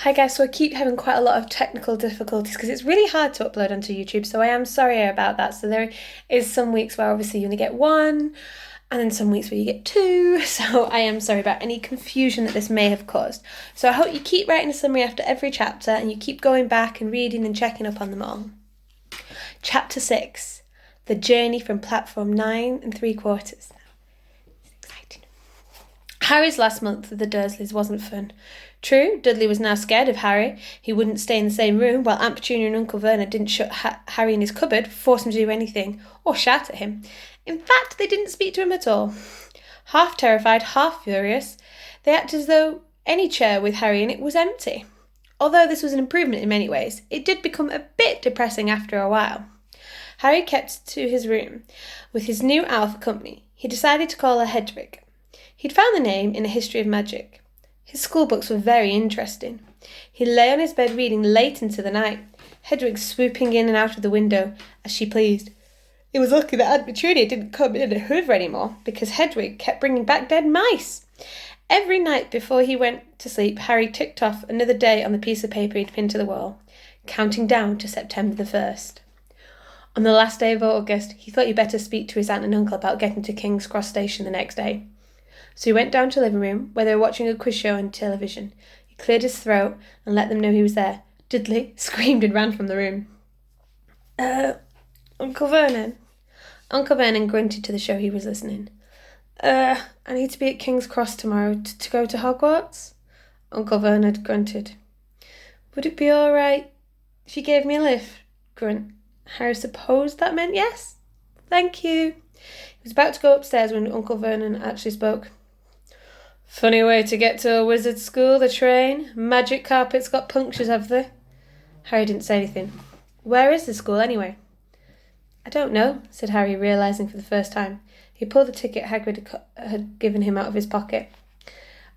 Hi guys, so I keep having quite a lot of technical difficulties because it's really hard to upload onto YouTube, so I am sorry about that. So there is some weeks where obviously you only get one, and then some weeks where you get two, so I am sorry about any confusion that this may have caused. So I hope you keep writing a summary after every chapter and you keep going back and reading and checking up on them all. Chapter 6, The Journey from Platform 9 3/4. Exciting. Harry's last month with the Dursleys wasn't fun. True, Dudley was now scared of Harry. He wouldn't stay in the same room, while Aunt Petunia and Uncle Vernon didn't shut Harry in his cupboard, force him to do anything, or shout at him. In fact, they didn't speak to him at all. Half terrified, half furious, they acted as though any chair with Harry in it was empty. Although this was an improvement in many ways, it did become a bit depressing after a while. Harry kept to his room. With his new owl for company, he decided to call her Hedwig. He'd found the name in a history of magic. His school books were very interesting. He lay on his bed reading late into the night, Hedwig swooping in and out of the window as she pleased. It was lucky that Aunt Petunia didn't come in and hoover anymore, because Hedwig kept bringing back dead mice. Every night before he went to sleep, Harry ticked off another day on the piece of paper he'd pinned to the wall, counting down to September the 1st. On the last day of August, he thought he'd better speak to his aunt and uncle about getting to King's Cross Station the next day. So he went down to the living room, where they were watching a quiz show on television. He cleared his throat and let them know he was there. Dudley screamed and ran from the room. Uncle Vernon? Uncle Vernon grunted to the show he was listening. I need to be at King's Cross tomorrow to go to Hogwarts? Uncle Vernon grunted. Would it be all right if you gave me a lift? Grunt. Harry supposed that meant yes. Thank you. He was about to go upstairs when Uncle Vernon actually spoke. Funny way to get to a wizard's school, the train. Magic carpets got punctures, have they? Harry didn't say anything. Where is the school, anyway? I don't know, said Harry, realising for the first time. He pulled the ticket Hagrid had given him out of his pocket.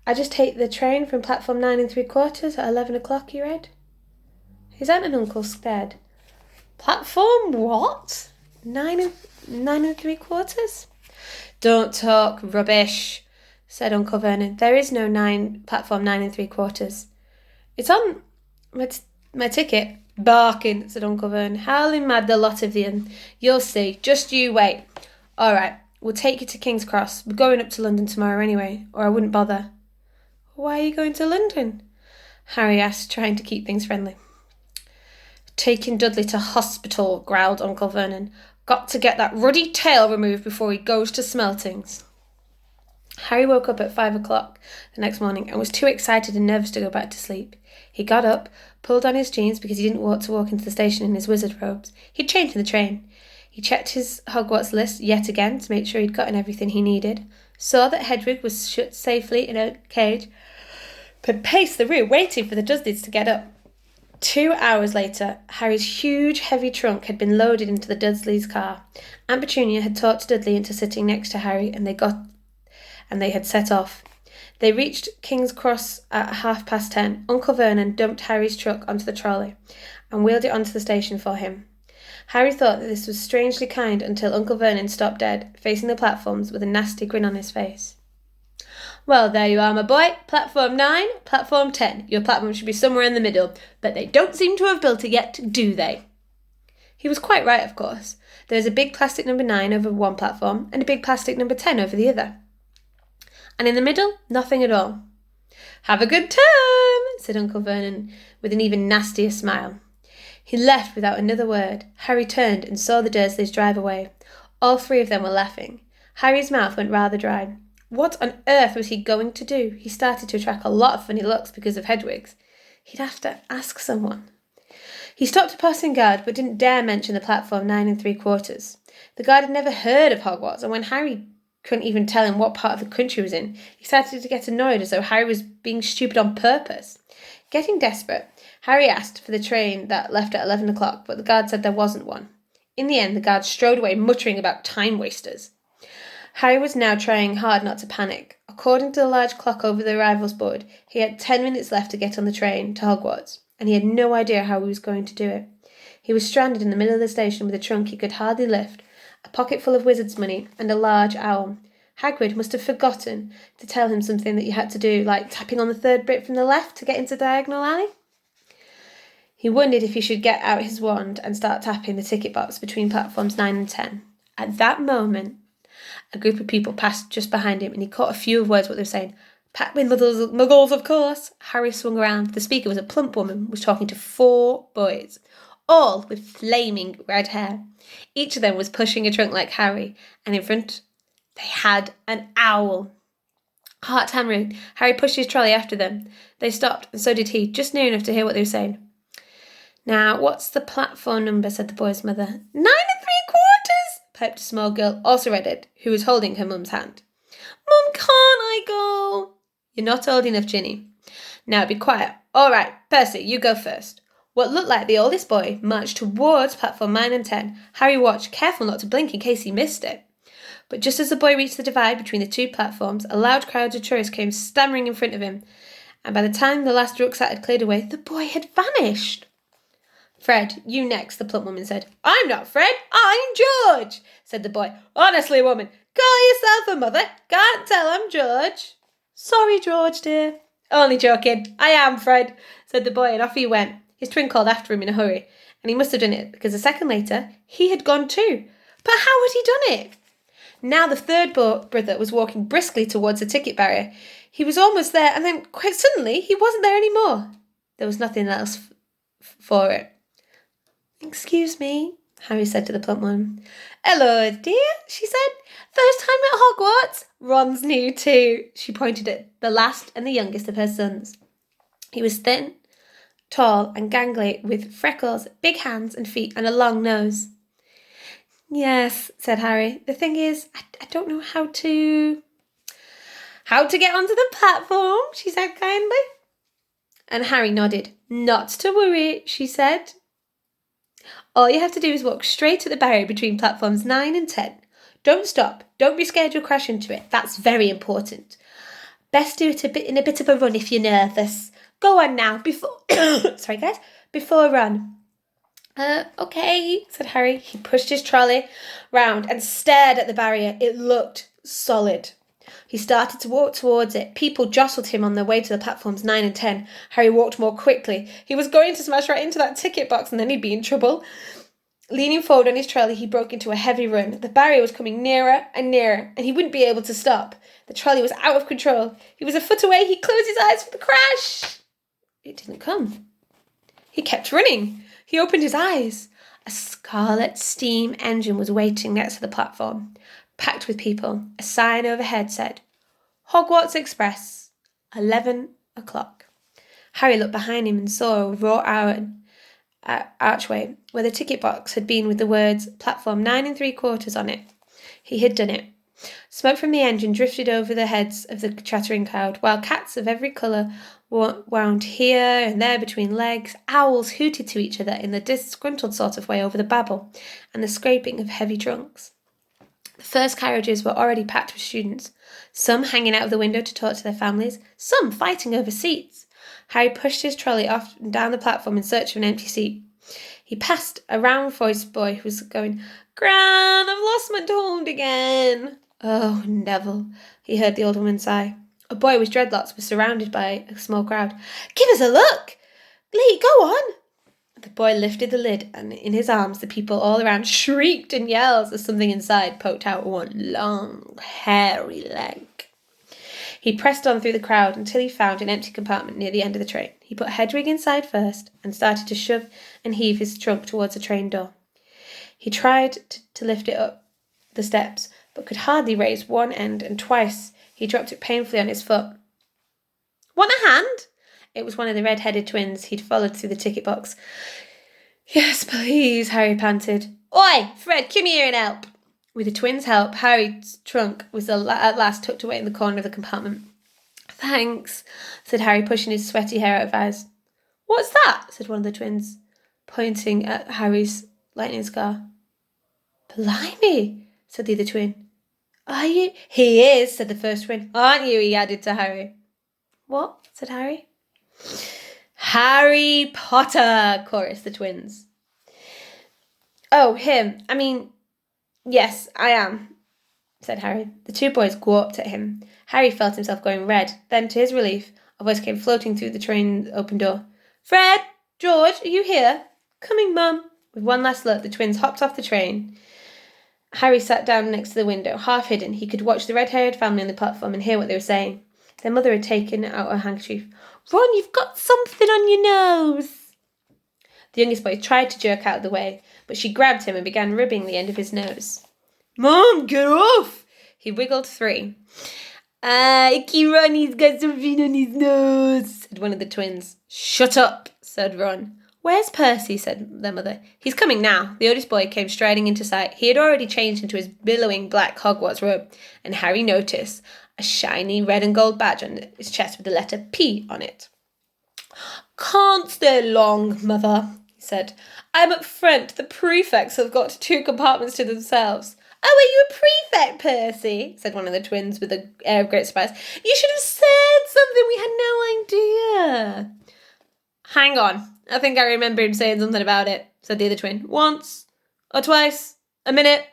I just take the train from platform 9 3/4 at 11 o'clock, he read. His aunt and uncle stared. Platform what? 9 3/4? Don't talk rubbish, said Uncle Vernon. There is no platform 9 3/4. It's on my ticket. Barking, said Uncle Vernon. Howling mad, the lot of you. You'll see. Just you wait. All right, we'll take you to King's Cross. We're going up to London tomorrow anyway, or I wouldn't bother. Why are you going to London? Harry asked, trying to keep things friendly. Taking Dudley to hospital, growled Uncle Vernon. Got to get that ruddy tail removed before he goes to Smeltings. Harry woke up at 5 o'clock the next morning and was too excited and nervous to go back to sleep. He got up, pulled on his jeans because he didn't want to walk into the station in his wizard robes. He'd changed in the train. He checked his Hogwarts list yet again to make sure he'd gotten everything he needed, saw that Hedwig was shut safely in a cage, but paced the room waiting for the Dursleys to get up. 2 hours later, Harry's huge, heavy trunk had been loaded into the Dursleys' car. Aunt Petunia had talked Dudley into sitting next to Harry, and they had set off. They reached King's Cross at 10:30. Uncle Vernon dumped Harry's truck onto the trolley and wheeled it onto the station for him. Harry thought that this was strangely kind until Uncle Vernon stopped dead, facing the platforms with a nasty grin on his face. Well, there you are, my boy. Platform 9, platform 10. Your platform should be somewhere in the middle, but they don't seem to have built it yet, do they? He was quite right, of course. There was a big plastic number 9 over one platform and a big plastic number 10 over the other. And in the middle, nothing at all. Have a good time, said Uncle Vernon, with an even nastier smile. He left without another word. Harry turned and saw the Dursleys drive away. All three of them were laughing. Harry's mouth went rather dry. What on earth was he going to do? He started to attract a lot of funny looks because of Hedwig's. He'd have to ask someone. He stopped a passing guard, but didn't dare mention the platform 9 3/4. The guard had never heard of Hogwarts, and when Harry couldn't even tell him what part of the country he was in, he started to get annoyed as though Harry was being stupid on purpose. Getting desperate, Harry asked for the train that left at 11 o'clock, but the guard said there wasn't one. In the end, the guard strode away, muttering about time wasters. Harry was now trying hard not to panic. According to the large clock over the arrivals board, he had 10 minutes left to get on the train to Hogwarts, and he had no idea how he was going to do it. He was stranded in the middle of the station with a trunk he could hardly lift, a pocket full of wizard's money, and a large owl. Hagrid must have forgotten to tell him something that you had to do, like tapping on the third bit from the left to get into Diagonal Alley. He wondered if he should get out his wand and start tapping the ticket box between platforms 9 and 10. At that moment, a group of people passed just behind him and he caught a few of words what they were saying. Pac-Man muggles, of course. Harry swung around. The speaker was a plump woman, was talking to 4 boys, all with flaming red hair. Each of them was pushing a trunk like Harry, and in front they had an owl. Heart hammering, Harry pushed his trolley after them. They stopped, and so did he, just near enough to hear what they were saying. Now, what's the platform number, said the boy's mother. 9 3/4, piped a small girl, also redheaded, who was holding her mum's hand. Mum, can't I go? You're not old enough, Ginny. Now be quiet. All right, Percy, you go first. What looked like the oldest boy marched towards platform 9 and 10. Harry watched, careful not to blink in case he missed it. But just as the boy reached the divide between the 2 platforms, a loud crowd of tourists came stammering in front of him, and by the time the last rucksack had cleared away, the boy had vanished. Fred, you next, the plump woman said. I'm not Fred, I'm George, said the boy. Honestly, woman, call yourself a mother. Can't tell I'm George. Sorry, George, dear. Only joking. I am Fred, said the boy, and off he went. His twin called after him in a hurry, and he must have done it because a second later he had gone too. But how had he done it? Now the third brother was walking briskly towards the ticket barrier. He was almost there, and then quite suddenly he wasn't there anymore. There was nothing else for it. Excuse me, Harry said to the plump woman. Hello, dear, she said. First time at Hogwarts? Ron's new too. She pointed at the last and the youngest of her sons. He was thin, tall and gangly, with freckles, big hands and feet, and a long nose. Yes, said Harry. The thing is, I don't know how to get onto the platform, she said kindly. And Harry nodded. Not to worry, she said. All you have to do is walk straight at the barrier between platforms 9 and 10. Don't stop. Don't be scared you'll crash into it. That's very important. Best do it in a bit of a run if you're nervous. Go on now, before run. Okay, said Harry. He pushed his trolley round and stared at the barrier. It looked solid. He started to walk towards it. People jostled him on their way to the platforms 9 and 10. Harry walked more quickly. He was going to smash right into that ticket box and then he'd be in trouble. Leaning forward on his trolley, he broke into a heavy run. The barrier was coming nearer and nearer, and he wouldn't be able to stop. The trolley was out of control. He was a foot away. He closed his eyes for the crash. It didn't come. He kept running. He opened his eyes. A scarlet steam engine was waiting next to the platform, packed with people. A sign overhead said, Hogwarts Express, 11 o'clock. Harry looked behind him and saw a wrought iron archway where the ticket box had been with the words platform 9 3/4 on it. He had done it. Smoke from the engine drifted over the heads of the chattering crowd, while cats of every colour wound here and there between legs. Owls hooted to each other in the disgruntled sort of way over the babble and the scraping of heavy trunks. The first carriages were already packed with students, some hanging out of the window to talk to their families, some fighting over seats. Harry pushed his trolley off and down the platform in search of an empty seat. He passed a round-voiced boy who was going, Gran, I've lost my toad again. Oh, Neville, he heard the old woman sigh. A boy with dreadlocks was surrounded by a small crowd. Give us a look! Lee, go on! The boy lifted the lid, and in his arms the people all around shrieked in yells as something inside poked out one long, hairy leg. He pressed on through the crowd until he found an empty compartment near the end of the train. He put Hedwig inside first and started to shove and heave his trunk towards the train door. He tried to lift it up the steps, but could hardly raise one end, and twice he dropped it painfully on his foot. Want a hand? It was one of the red-headed twins he'd followed through the ticket box. Yes, please, Harry panted. Oi, Fred, come here and help. With the twins' help, Harry's trunk was at last tucked away in the corner of the compartment. Thanks, said Harry, pushing his sweaty hair out of eyes. What's that? Said one of the twins, pointing at Harry's lightning scar. Blimey, said the other twin. Are you? He is, said the first twin. Aren't you? He added to Harry. What? Said Harry. Harry Potter, chorused the twins. Oh, him. I mean, yes, I am, said Harry. The two boys gawped at him. Harry felt himself going red. Then, to his relief, a voice came floating through the train's open door. Fred! George, are you here? Coming, Mum. With one last look, the twins hopped off the train. Harry sat down next to the window, half hidden. He could watch the red-haired family on the platform and hear what they were saying. Their mother had taken out her handkerchief. Ron, you've got something on your nose. The youngest boy tried to jerk out of the way, but she grabbed him and began rubbing the end of his nose. Mom, get off! He wiggled free. Icky Ronnie's got something on his nose, said one of the twins. Shut up, said Ron. Where's Percy, said their mother. He's coming now. The oldest boy came striding into sight. He had already changed into his billowing black Hogwarts robe, and Harry noticed a shiny red and gold badge on his chest with the letter P on it. Can't stay long, Mother, he said. I'm up front. The prefects have got 2 compartments to themselves. Oh, are you a prefect, Percy? Said one of the twins with an air of great surprise. You should have said something. We had no idea. Hang on. I think I remember him saying something about it, said the other twin. Once or twice, a minute,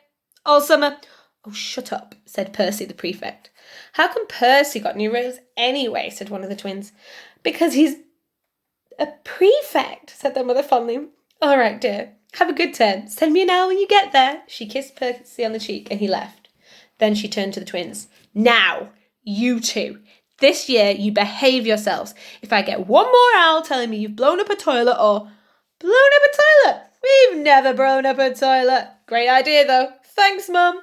all summer. Oh, shut up, said Percy the prefect. How come Percy got new robes anyway, said one of the twins. Because he's a prefect, said their mother fondly. All right, dear. Have a good turn. Send me an hour when you get there. She kissed Percy on the cheek and he left. Then she turned to the twins. Now, you two. This year, you behave yourselves. If I get one more owl telling me you've blown up a toilet or... Blown up a toilet? We've never blown up a toilet. Great idea, though. Thanks, Mum.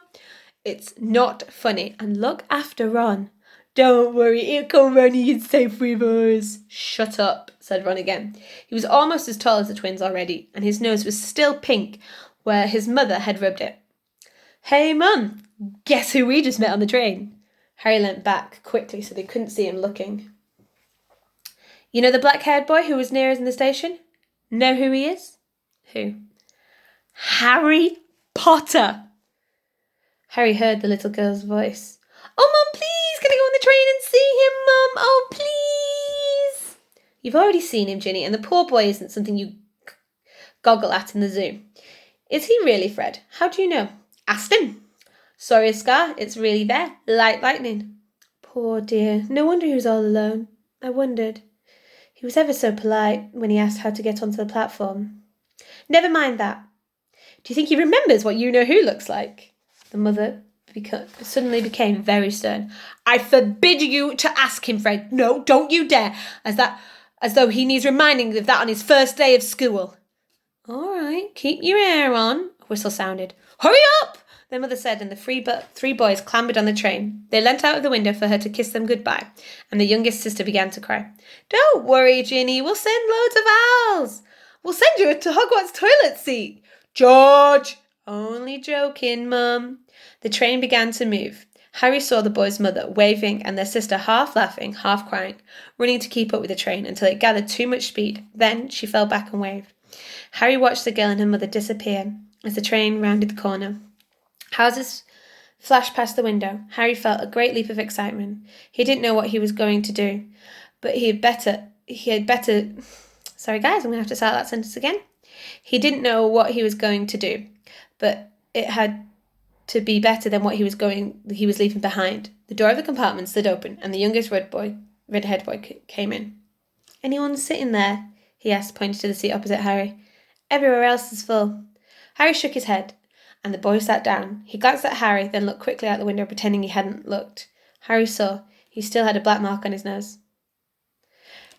It's not funny. And look after Ron. Don't worry, Uncle Ronnie is safe with us. Shut up, said Ron again. He was almost as tall as the twins already, and his nose was still pink where his mother had rubbed it. Hey, Mum, guess who we just met on the train? Harry leant back quickly so they couldn't see him looking. You know the black-haired boy who was near us in the station? Know who he is? Who? Harry Potter. Harry heard the little girl's voice. Oh, Mum, please, can I go on the train and see him, Mum? Oh, please. You've already seen him, Ginny, and the poor boy isn't something you goggle at in the zoo. Is he really, Fred? How do you know? Asked him. Sorry, Scar, it's really there. Like lightning. Poor dear. No wonder he was all alone. I wondered. He was ever so polite when he asked how to get onto the platform. Never mind that. Do you think he remembers what You-Know-Who looks like? The mother suddenly became very stern. I forbid you to ask him, Fred. No, don't you dare. As though he needs reminding of that on his first day of school. All right, keep your ear on. A whistle sounded. Hurry up! Their mother said, and the 3 boys clambered on the train. They leant out of the window for her to kiss them goodbye, and the youngest sister began to cry. Don't worry, Ginny, we'll send loads of owls. We'll send you to Hogwarts toilet seat. George! Only joking, Mum. The train began to move. Harry saw the boy's mother waving and their sister half laughing, half crying, running to keep up with the train until it gathered too much speed. Then she fell back and waved. Harry watched the girl and her mother disappear as the train rounded the corner. Houses flashed past the window. Harry felt a great leap of excitement. He didn't know what he was going to do, but he had better... Sorry, guys, I'm going to have to start that sentence again. He didn't know what he was going to do, but it had to be better than what he was leaving behind. The door of the compartment slid open, and the youngest red-haired boy came in. Anyone sitting there? He asked, pointing to the seat opposite Harry. Everywhere else is full. Harry shook his head, and the boy sat down. He glanced at Harry, then looked quickly out the window, pretending he hadn't looked. Harry saw he still had a black mark on his nose.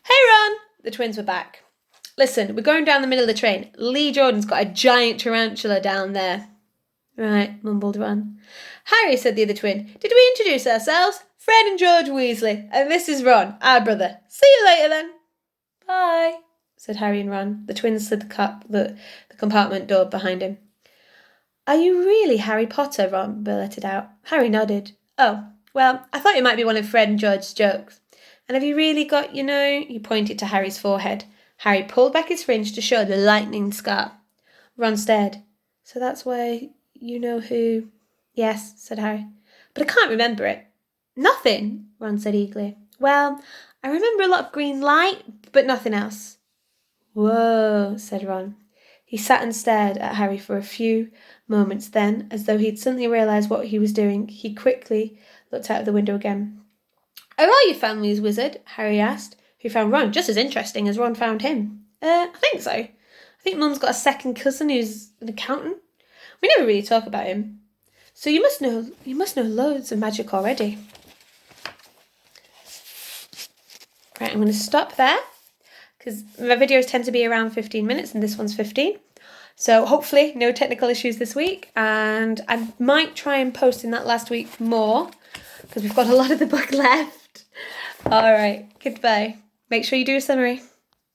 Hey, Ron! The twins were back. Listen, we're going down the middle of the train. Lee Jordan's got a giant tarantula down there. Right, mumbled Ron. Harry, said the other twin, did we introduce ourselves? Fred and George Weasley, and this is Ron, our brother. See you later then. Bye, said Harry and Ron. The twins slid the compartment door behind him. Are you really Harry Potter? Ron blurted out. Harry nodded. Oh, well, I thought it might be one of Fred and George's jokes. And have you really got, He pointed to Harry's forehead. Harry pulled back his fringe to show the lightning scar. Ron stared. So that's why You-Know-Who... Yes, said Harry. But I can't remember it. Nothing, Ron said eagerly. Well, I remember a lot of green light, but nothing else. Whoa, said Ron. He sat and stared at Harry for a few moments. Then, as though he'd suddenly realised what he was doing, he quickly looked out of the window again. "How are your families, Wizard?" Harry asked, who found Ron just as interesting as Ron found him. I think so. I think Mum's got a second cousin who's an accountant. We never really talk about him. So you must know loads of magic already. Right, I'm going to stop there, because my videos tend to be around 15 minutes and this one's 15. So hopefully no technical issues this week, and I might try and post in that last week more, because we've got a lot of the book left. All right, goodbye. Make sure you do a summary.